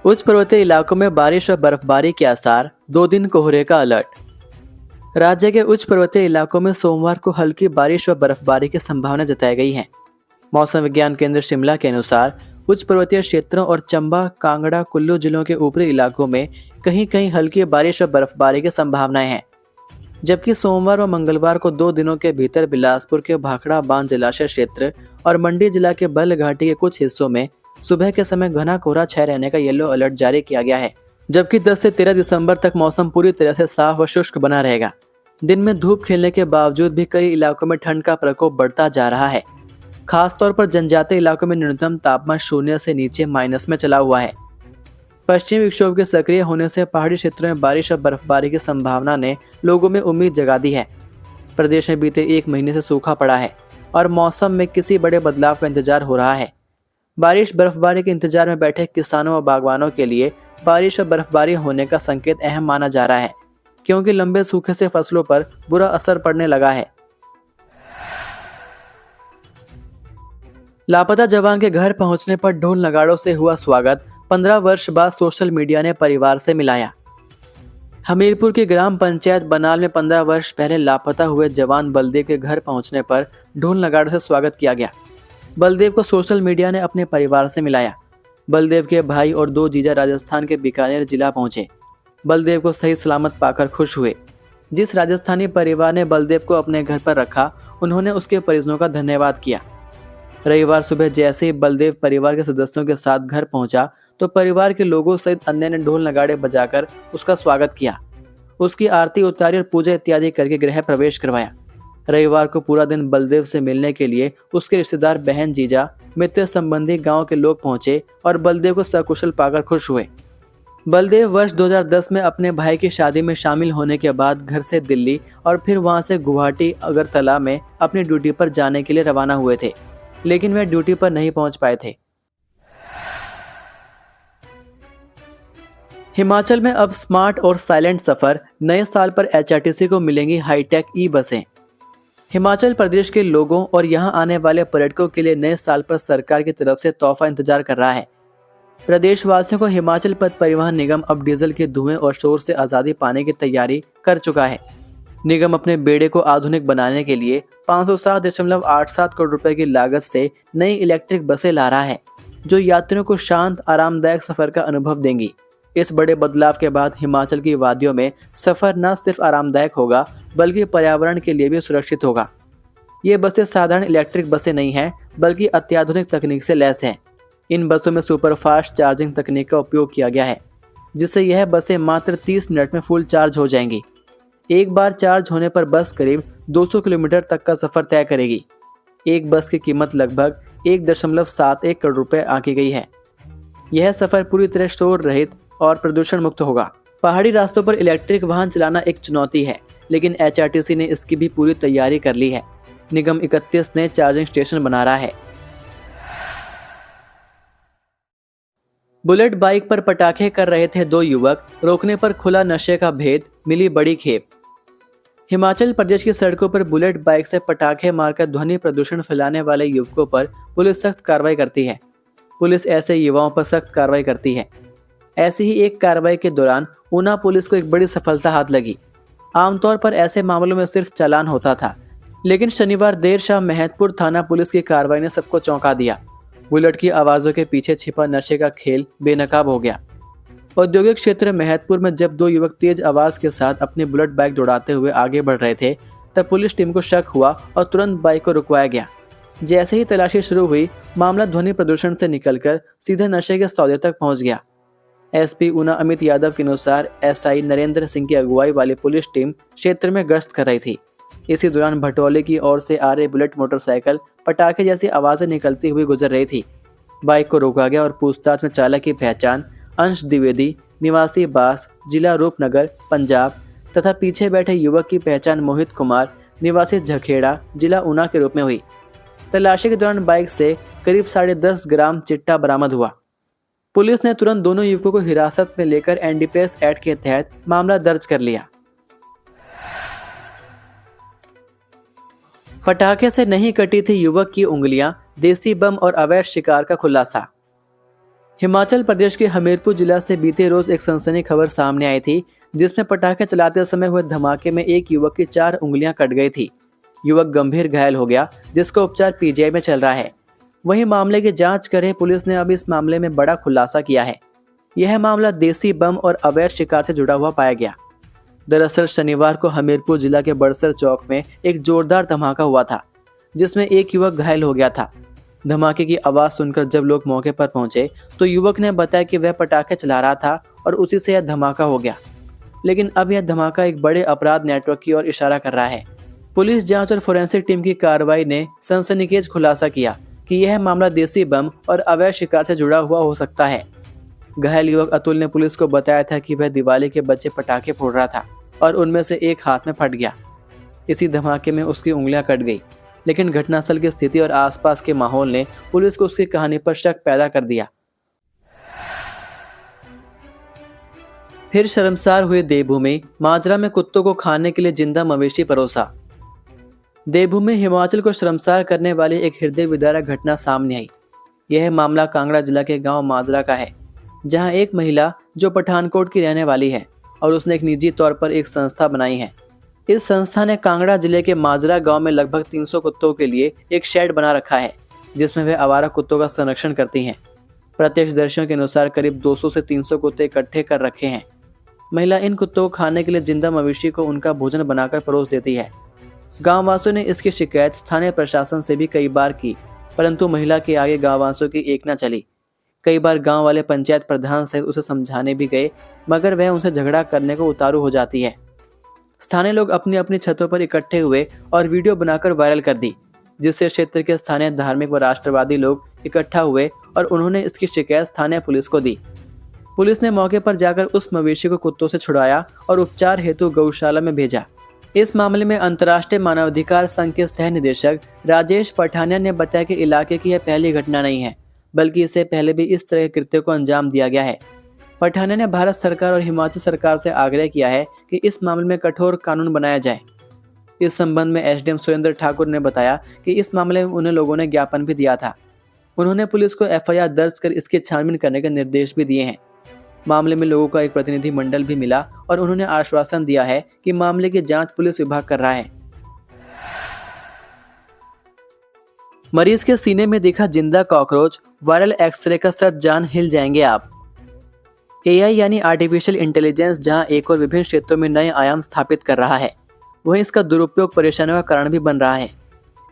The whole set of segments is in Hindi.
उच्च पर्वतीय इलाकों में बारिश और बर्फबारी के आसार, 2 दिन कोहरे का अलर्ट। राज्य के उच्च पर्वतीय इलाकों में सोमवार को हल्की बारिश और बर्फबारी की संभावना जताई गई है। मौसम विज्ञान केंद्र शिमला के अनुसार उच्च पर्वतीय क्षेत्रों और चंबा, कांगड़ा, कुल्लू जिलों के ऊपरी इलाकों में कहीं कहीं हल्की बारिश और बर्फबारी की संभावनाएं हैं। जबकि सोमवार और मंगलवार को 2 दिनों के भीतर बिलासपुर के भाखड़ा बांध जलाशय क्षेत्र और मंडी जिला के बल घाटी के कुछ हिस्सों में सुबह के समय घना कोहरा छाए रहने का येलो अलर्ट जारी किया गया है। जबकि 10 से 13 दिसंबर तक मौसम पूरी तरह से साफ व शुष्क बना रहेगा। दिन में धूप खिलने के बावजूद भी कई इलाकों में ठंड का प्रकोप बढ़ता जा रहा है। खासतौर पर जनजातीय इलाकों में न्यूनतम तापमान 0 से नीचे माइनस में चला हुआ है। पश्चिमी विक्षोभ के सक्रिय होने से पहाड़ी क्षेत्रों में बारिश और बर्फबारी की संभावना ने लोगों में उम्मीद जगा दी है। प्रदेश में बीते 1 महीने से सूखा पड़ा है और मौसम में किसी बड़े बदलाव का इंतजार हो रहा है। बारिश बर्फबारी के इंतजार में बैठे किसानों और बागवानों के लिए बारिश और बर्फबारी होने का संकेत अहम माना जा रहा है, क्योंकि लंबे सूखे से फसलों पर बुरा असर पड़ने लगा है। लापता जवान के घर पहुंचने पर ढोल नगाड़ों से हुआ स्वागत। 15 वर्ष बाद सोशल मीडिया ने परिवार से मिलाया। हमीरपुर की ग्राम पंचायत बनाल में 15 वर्ष पहले लापता हुए जवान बलदेव के घर पहुंचने पर ढोल नगाड़ों से स्वागत किया गया। बलदेव को सोशल मीडिया ने अपने परिवार से मिलाया। बलदेव के भाई और 2 जीजा राजस्थान के बीकानेर जिला पहुंचे। बलदेव को सही सलामत पाकर खुश हुए। जिस राजस्थानी परिवार ने बलदेव को अपने घर पर रखा, उन्होंने उसके परिजनों का धन्यवाद किया। रविवार सुबह जैसे ही बलदेव परिवार के सदस्यों के साथ घर पहुंचा तो परिवार के लोगों सहित अन्य ने ढोल नगाड़े बजाकर उसका स्वागत किया। उसकी आरती उतारी और पूजा इत्यादि करके गृह प्रवेश करवाया। रविवार को पूरा दिन बलदेव से मिलने के लिए उसके रिश्तेदार, बहन, जीजा, मित्र, संबंधी, गांव के लोग पहुंचे और बलदेव को सकुशल पाकर खुश हुए। बलदेव वर्ष 2010 में अपने भाई की शादी में शामिल होने के बाद घर से दिल्ली और फिर वहां से गुवाहाटी, अगरतला में अपनी ड्यूटी पर जाने के लिए रवाना हुए थे, लेकिन वे ड्यूटी पर नहीं पहुंच पाए थे। हिमाचल में अब स्मार्ट और साइलेंट सफर। नए साल पर एचआरटीसी को मिलेंगी हाईटेक ई बसें। हिमाचल प्रदेश के लोगों और यहां आने वाले पर्यटकों के लिए नए साल पर सरकार की तरफ से तोहफा इंतजार कर रहा है। प्रदेशवासियों को हिमाचल पथ परिवहन निगम अब डीजल के धुएं और शोर से आज़ादी पाने की तैयारी कर चुका है। निगम अपने बेड़े को आधुनिक बनाने के लिए 507.87 करोड़ रुपए की लागत से नई इलेक्ट्रिक बसें ला रहा है, जो यात्रियों को शांत, आरामदायक सफर का अनुभव देंगी। इस बड़े बदलाव के बाद हिमाचल की वादियों में सफर न सिर्फ आरामदायक होगा, बल्कि पर्यावरण के लिए भी सुरक्षित होगा। ये बसें साधारण इलेक्ट्रिक बसें नहीं हैं, बल्कि अत्याधुनिक तकनीक से लैस हैं। इन बसों में सुपरफास्ट चार्जिंग तकनीक का उपयोग किया गया है, जिससे यह बसें मात्र 30 मिनट में फुल चार्ज हो जाएंगी। एक बार चार्ज होने पर बस करीब 200 किलोमीटर तक का सफर तय करेगी। एक बस की कीमत लगभग 1.71 करोड़ रुपए आंकी गई है। यह सफर पूरी तरह शोर रहित और प्रदूषण मुक्त होगा। पहाड़ी रास्तों पर इलेक्ट्रिक वाहन चलाना एक चुनौती है, लेकिन एचआरटीसी ने इसकी भी पूरी तैयारी कर ली है। निगम 31 नए चार्जिंग स्टेशन बना रहा है। बुलेट बाइक पर पटाखे कर रहे थे 2 युवक, रोकने पर खुला नशे का भेद, मिली बड़ी खेप। हिमाचल प्रदेश की सड़कों पर बुलेट बाइक से पटाखे मारकर ध्वनि प्रदूषण फैलाने वाले युवकों पर पुलिस सख्त कार्रवाई करती है। पुलिस ऐसे युवाओं पर सख्त कार्रवाई करती है। ऐसी ही एक कार्रवाई के दौरान ऊना पुलिस को एक बड़ी सफलता हाथ लगी। आमतौर पर ऐसे मामलों में सिर्फ चालान होता था, लेकिन शनिवार देर शाम महतपुर थाना पुलिस की कार्रवाई ने सबको चौंका दिया। बुलेट की आवाज़ों के पीछे छिपा नशे का खेल बेनकाब हो गया। औद्योगिक क्षेत्र महतपुर में जब 2 युवक तेज आवाज़ के साथ अपनी बुलेट बाइक दौड़ाते हुए आगे बढ़ रहे थे, तब पुलिस टीम को शक हुआ और तुरंत बाइक को रुकवाया गया। जैसे ही तलाशी शुरू हुई, मामला ध्वनि प्रदूषण से निकलकर सीधे नशे के सौदे तक पहुंच गया। एसपी ऊना अमित यादव के अनुसार एसआई नरेंद्र सिंह की अगुवाई वाली पुलिस टीम क्षेत्र में गश्त कर रही थी। इसी दौरान भटौले की ओर से आ रही बुलेट मोटरसाइकिल पटाखे जैसी आवाज़ें निकलती हुई गुजर रही थी। बाइक को रोका गया और पूछताछ में चालक की पहचान अंश द्विवेदी, निवासी बास, जिला रूपनगर, पंजाब, तथा पीछे बैठे युवक की पहचान मोहित कुमार, निवासी झखेड़ा, जिला ऊना के रूप में हुई। तलाशी के दौरान बाइक से करीब 10.5 ग्राम चिट्टा बरामद हुआ। पुलिस ने तुरंत दोनों युवकों को हिरासत में लेकर एनडीपीएस एक्ट के तहत मामला दर्ज कर लिया। पटाखे से नहीं कटी थी युवक की उंगलियां, देसी बम और अवैध शिकार का खुलासा। हिमाचल प्रदेश के हमीरपुर जिला से बीते रोज एक सनसनी खबर सामने आई थी, जिसमें पटाखे चलाते समय हुए धमाके में एक युवक की 4 उंगलियां कट गई थी। युवक गंभीर घायल हो गया, जिसका उपचार पीजीआई में चल रहा है। वहीं मामले की जांच कर रही पुलिस ने अब इस मामले में बड़ा खुलासा किया है। यह मामला देसी बम और अवैध शिकार से जुड़ा हुआ पाया गया। दरअसल शनिवार को हमीरपुर जिला के बड़सर चौक में एक जोरदार धमाका हुआ था, जिसमें एक युवक घायल हो गया था। धमाके की आवाज सुनकर जब लोग मौके पर पहुंचे तो युवक ने बताया कि वह पटाखे चला रहा था और उसी से यह धमाका हो गया। लेकिन अब यह धमाका एक बड़े अपराध नेटवर्क की ओर इशारा कर रहा है। पुलिस जांच और फोरेंसिक टीम की कार्रवाई ने सनसनीखेज खुलासा किया कि यह मामला देसी बम और अवैध शिकार से जुड़ा हुआ हो सकता है। घायल युवक अतुल ने पुलिस को बताया था कि वह दिवाली के बच्चे पटाखे फोड़ रहा था और उनमें से एक हाथ में फट गया। इसी धमाके में उसकी उंगलियां कट गई, लेकिन घटनास्थल की स्थिति और आसपास के माहौल ने पुलिस को उसकी कहानी पर शक पैदा कर दिया। फिर शर्मसार हुए देवभूमि, माजरा में कुत्तों को खाने के लिए जिंदा मवेशी परोसा। देवभूमि हिमाचल को शर्मसार करने वाली एक हृदय विदारक घटना सामने आई। यह मामला कांगड़ा जिला के गांव माजरा का है, जहां एक महिला जो पठानकोट की रहने वाली है और उसने एक निजी तौर पर एक संस्था बनाई है। इस संस्था ने कांगड़ा जिले के माजरा गांव में लगभग 300 कुत्तों के लिए एक शेड बना रखा है, जिसमें वे आवारा कुत्तों का संरक्षण करती हैं। प्रत्यक्षदर्शियों के अनुसार करीब 200 से 300 कुत्ते इकट्ठे कर रखे हैं। महिला इन कुत्तों को खाने के लिए जिंदा मवेशी को उनका भोजन बनाकर परोस देती है। गाँव वासियों ने इसकी शिकायत स्थानीय प्रशासन से भी कई बार की, परंतु महिला के आगे गाँव वासियों की एक न चली। कई बार गाँव वाले पंचायत प्रधान से उसे समझाने भी गए, मगर वह उनसे झगड़ा करने को उतारू हो जाती है। स्थानीय लोग अपनी अपनी छतों पर इकट्ठे हुए और वीडियो बनाकर वायरल कर दी, जिससे क्षेत्र के स्थानीय धार्मिक व राष्ट्रवादी लोग इकट्ठा हुए और उन्होंने इसकी शिकायत स्थानीय पुलिस को दी। पुलिस ने मौके पर जाकर उस मवेशी को कुत्तों से छुड़ाया और उपचार हेतु गौशाला में भेजा। इस मामले में अंतर्राष्ट्रीय मानवाधिकार संघ के सह निदेशक राजेश पठानिया ने बताया कि इलाके की यह पहली घटना नहीं है, बल्कि इससे पहले भी इस तरह के कृत्य को अंजाम दिया गया है। पठानिया ने भारत सरकार और हिमाचल सरकार से आग्रह किया है कि इस मामले में कठोर कानून बनाया जाए। इस संबंध में एसडीएम सुरेंद्र ठाकुर ने बताया कि इस मामले में उन्हें लोगों ने ज्ञापन भी दिया था। उन्होंने पुलिस को एफआईआर दर्ज कर इसकी छानबीन करने के निर्देश भी दिए हैं। मामले में लोगों का एक प्रतिनिधि मंडल भी मिला और उन्होंने आश्वासन दिया है कि मामले की जांच पुलिस विभाग कर रहा है। मरीज के सीने में दिखा जिंदा कॉकरोच, वायरल एक्सरे का सच जान हिल जाएंगे आप। एआई यानी आर्टिफिशियल इंटेलिजेंस जहां एक और विभिन्न क्षेत्रों में नए आयाम स्थापित कर रहा है, वहीं इसका दुरुपयोग परेशानियों का कारण भी बन रहा है।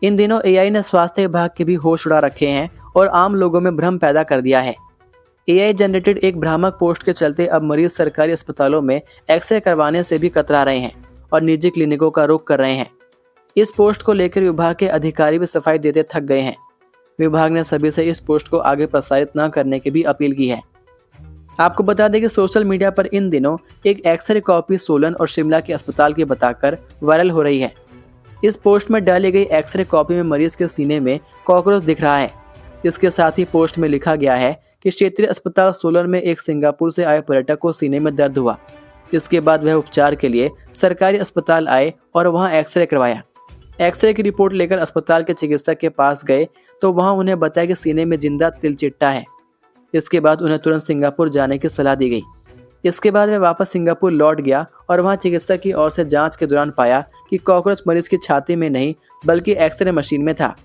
इन दिनों एआई ने स्वास्थ्य विभाग के भी होश उड़ा रखे हैं और आम लोगों में भ्रम पैदा कर दिया है। एआई जनरेटेड एक भ्रामक पोस्ट के चलते अब मरीज सरकारी अस्पतालों में एक्सरे करवाने से भी कतरा रहे हैं और निजी क्लिनिकों का रुख कर रहे हैं। इस पोस्ट को लेकर विभाग के अधिकारी भी सफाई देते थक गए हैं। विभाग ने सभी से इस पोस्ट को आगे प्रसारित न करने की भी अपील की है। आपको बता दें कि सोशल मीडिया पर इन दिनों एक एक्सरे कॉपी सोलन और शिमला के अस्पताल की बताकर वायरल हो रही है। इस पोस्ट में डाली गई एक्सरे कॉपी में मरीज के सीने में कॉकरोच दिख रहा है। इसके साथ ही पोस्ट में लिखा गया है कि क्षेत्रीय अस्पताल सोलन में एक सिंगापुर से आए पर्यटक को सीने में दर्द हुआ। इसके बाद वह उपचार के लिए सरकारी अस्पताल आए और वहां एक्सरे करवाया। एक्सरे की रिपोर्ट लेकर अस्पताल के चिकित्सक के पास गए तो वहां उन्हें बताया कि सीने में जिंदा तिलचिट्टा है। इसके बाद उन्हें तुरंत सिंगापुर जाने की सलाह दी गई। इसके बाद वह वापस सिंगापुर लौट गया और वहां चिकित्सक की ओर से जांच के दौरान पाया कि कॉकरोच मरीज की छाती में नहीं बल्कि एक्सरे मशीन में था।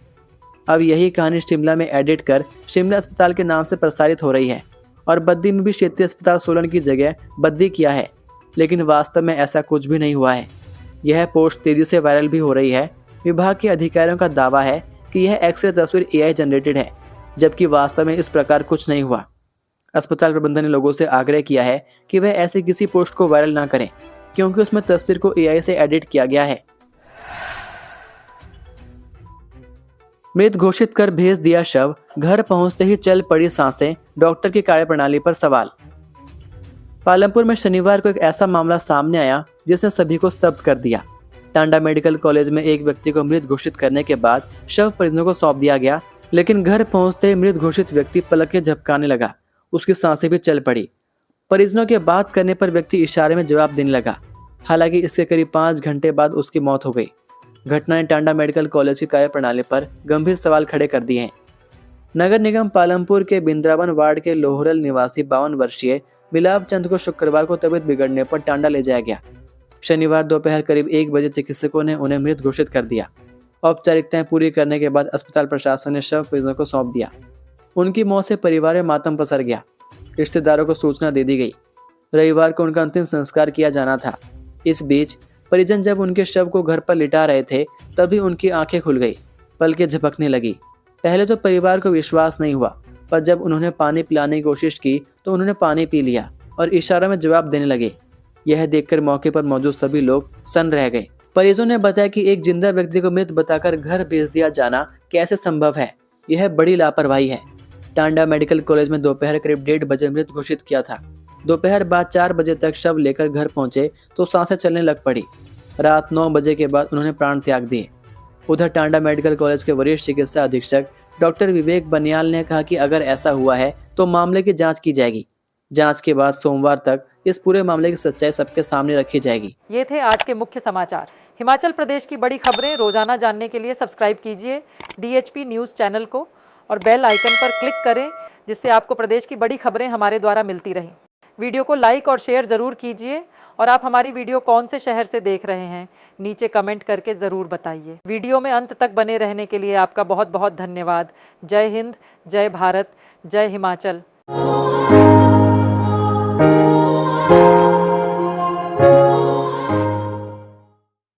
अब यही कहानी शिमला में एडिट कर शिमला अस्पताल के नाम से प्रसारित हो रही है और बद्दी में भी क्षेत्रीय अस्पताल सोलन की जगह बद्दी किया है, लेकिन वास्तव में ऐसा कुछ भी नहीं हुआ है। यह पोस्ट तेजी से वायरल भी हो रही है। विभाग के अधिकारियों का दावा है कि यह एक्सरे तस्वीर एआई जनरेटेड है, जबकि वास्तव में इस प्रकार कुछ नहीं हुआ। अस्पताल प्रबंधन ने लोगों से आग्रह किया है कि वह ऐसे किसी पोस्ट को वायरल ना करें, क्योंकि उसमें तस्वीर को एआई से एडिट किया गया है। मृत घोषित कर भेज दिया शव, घर पहुंचते ही चल पड़ी सांसें, डॉक्टर की कार्यप्रणाली पर सवाल। पालमपुर में शनिवार को एक ऐसा मामला सामने आया जिसने सभी को स्तब्ध कर दिया। टांडा मेडिकल कॉलेज में एक व्यक्ति को मृत घोषित करने के बाद शव परिजनों को सौंप दिया गया, लेकिन घर पहुंचते ही मृत घोषित व्यक्ति पलकें झपकाने लगा। उसकी सांसें भी चल पड़ी। परिजनों के बात करने पर व्यक्ति इशारे में जवाब देने लगा। हालांकि इसके करीब 5 घंटे बाद उसकी मौत हो गई। घटना ने टांडा मेडिकल कॉलेज की कार्यप्रणाली पर गंभीर सवाल खड़े कर दिए हैं। नगर निगम पालमपुर के बिंद्रावन वार्ड के लोहरल निवासी 52 वर्षीय मिलाप चंद को शुक्रवार को तबीयत बिगड़ने पर टांडा ले जाया गया। शनिवार दोपहर करीब 1 बजे चिकित्सकों ने उन्हें मृत घोषित कर दिया। औपचारिकताएं पूरी करने के बाद अस्पताल प्रशासन ने शव परिजनों को सौंप दिया। उनकी मौत से परिवार में मातम पसर गया। रिश्तेदारों को सूचना दे दी गई। रविवार को उनका अंतिम संस्कार किया जाना था। इस बीच परिजन जब उनके शव को घर पर लिटा रहे थे तभी उनकी आंखें खुल गई, पलकें झपकने लगी। पहले तो परिवार को विश्वास नहीं हुआ, पर जब उन्होंने पानी पिलाने की कोशिश की तो उन्होंने पानी पी लिया और इशारों में जवाब देने लगे। यह देखकर मौके पर मौजूद सभी लोग सन्न रह गए। परिजनों ने बताया कि एक जिंदा व्यक्ति को मृत बताकर घर भेज दिया जाना कैसे संभव है। यह बड़ी लापरवाही है। टांडा मेडिकल कॉलेज में दोपहर करीब 1:30 बजे मृत घोषित किया था। दोपहर बाद 4 बजे तक शव लेकर घर पहुंचे तो सांसें चलने लग पड़ी। रात 9 बजे के बाद उन्होंने प्राण त्याग दिए। उधर टांडा मेडिकल कॉलेज के वरिष्ठ चिकित्सा अधीक्षक डॉक्टर विवेक बनियाल ने कहा कि अगर ऐसा हुआ है तो मामले की जांच की जाएगी। जांच के बाद सोमवार तक इस पूरे मामले की सच्चाई सबके सामने रखी जाएगी। ये थे आज के मुख्य समाचार। हिमाचल प्रदेश की बड़ी खबरें रोजाना जानने के लिए सब्सक्राइब कीजिए DHP न्यूज़ चैनल को और बेल आइकन पर क्लिक करें, जिससे आपको प्रदेश की बड़ी खबरें हमारे द्वारा मिलती रहें। वीडियो को लाइक और शेयर ज़रूर कीजिए और आप हमारी वीडियो कौन से शहर से देख रहे हैं नीचे कमेंट करके ज़रूर बताइए। वीडियो में अंत तक बने रहने के लिए आपका बहुत बहुत धन्यवाद। जय हिंद, जय भारत, जय हिमाचल।